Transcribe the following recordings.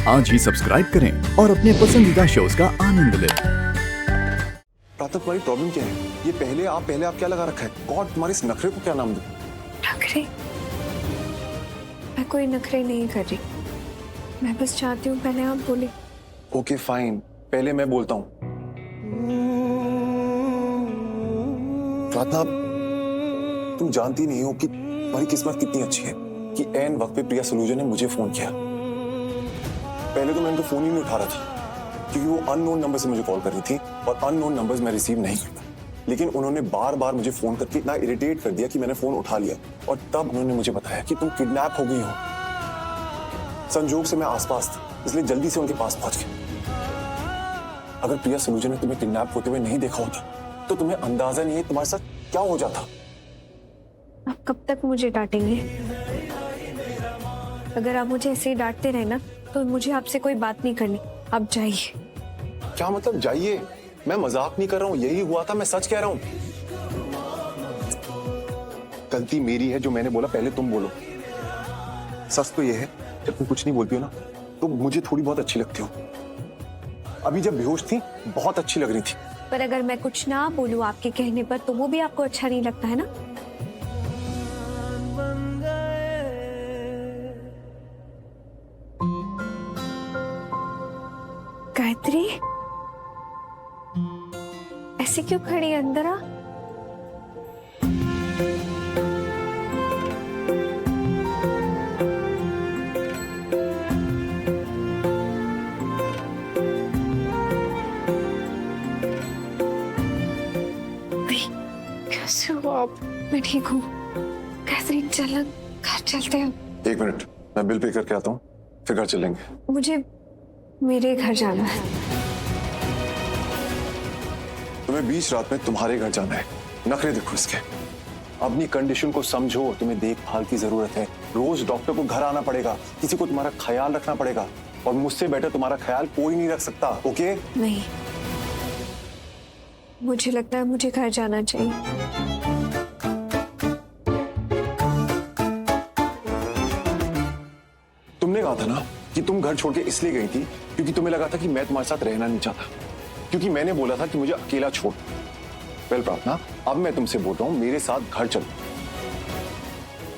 आज ही सब्सक्राइब करें और अपने पसंदीदा शोज का आनंद लें। प्रातः तुम्हारी प्रॉब्लम क्या है? ये पहले आप क्या लगा रखा है? गॉड, तुम्हारे इस नखरे को क्या नाम दूं? नखरे? मैं कोई नखरे नहीं कर रही। मैं बस चाहती हूँ पहले आप बोले। ओके फाइन, पहले मैं बोलता हूँ। प्रार्थना, तुम जानती नहीं हो कि तुम्हारी किस्मत कितनी अच्छी है कि ऐन वक्त पे प्रिया सलूजा ने मुझे फोन किया। पहले तो मैं उनको फोन ही नहीं उठा रहा था क्योंकि वो अननोन नंबर से मुझे कॉल कर रही थी और अननोन नंबर्स मैं रिसीव नहीं करता। लेकिन उन्होंने बार बार मुझे फोन करके इतना इरिटेट कर दिया कि मैंने फोन उठा लिया और तब उन्होंने मुझे बताया कि तुम किडनैप हो गई हो। संजोग से मैं आसपास था, इसलिए जल्दी से उनके पास पहुंच गया। अगर प्रिया सलूजा ने तुम्हें किडनैप होते हुए नहीं देखा होता तो तुम्हें अंदाजा नहीं है तुम्हारे साथ क्या हो जाता। आप कब तक मुझे डांटेंगे? अगर आप मुझे ऐसे ही डांटते रहे ना तो मुझे आपसे कोई बात नहीं करनी। आप जाइए। क्या मतलब जाइए? मैं मजाक नहीं कर रहा हूँ, यही हुआ था, मैं सच कह रहा हूँ। गलती मेरी है जो मैंने बोला पहले तुम बोलो। सच तो ये है जब तुम कुछ नहीं बोलती हो ना तो मुझे थोड़ी बहुत अच्छी लगती हो। अभी जब बेहोश थी बहुत अच्छी लग रही थी। पर अगर मैं कुछ ना बोलूं आपके कहने पर तो वो भी आपको अच्छा नहीं लगता है ना? गायत्री, ऐसे क्यों खड़ी है? अंदर आ। कैसे हो आप? मैं ठीक हूँ। गायत्री चल, घर चलते हैं। एक मिनट, मैं बिल पे करके आता हूँ, फिर घर चलेंगे। मुझे मेरे घर जाना है। तुम्हें बीच रात में तुम्हारे घर जाना है? नखरे देखो इसके। अपनी कंडीशन को समझो, तुम्हें देखभाल की जरूरत है। रोज डॉक्टर को घर आना पड़ेगा, किसी को तुम्हारा ख्याल रखना पड़ेगा और मुझसे बेटर तुम्हारा ख्याल कोई नहीं रख सकता। ओके? नहीं, मुझे लगता है मुझे घर जाना चाहिए। तुमने कहा था ना कि तुम घर छोड़ के इसलिए गई थी क्योंकि तुम्हें लगा था कि मैं तुम्हारे साथ रहना नहीं चाहता, क्योंकि मैंने बोला था कि मुझे अकेला छोड़। वेल प्रार्थना, अब मैं तुमसे बोल रहा हूं मेरे साथ घर चलो।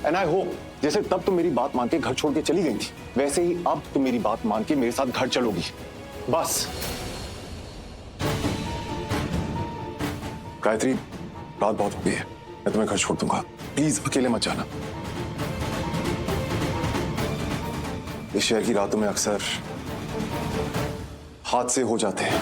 एंड आई होप जैसे तब तुम मेरी बात मान के घर छोड़ के चली गई थी वैसे ही अब तुम मेरी बात मान के मेरे साथ घर चलोगी। बस। गायत्री, रात बहुत हो गई है, मैं तुम्हें घर छोड़ दूंगा। प्लीज अकेले मत जाना। इस शहर की रातों में अक्सर हादसे हो जाते हैं।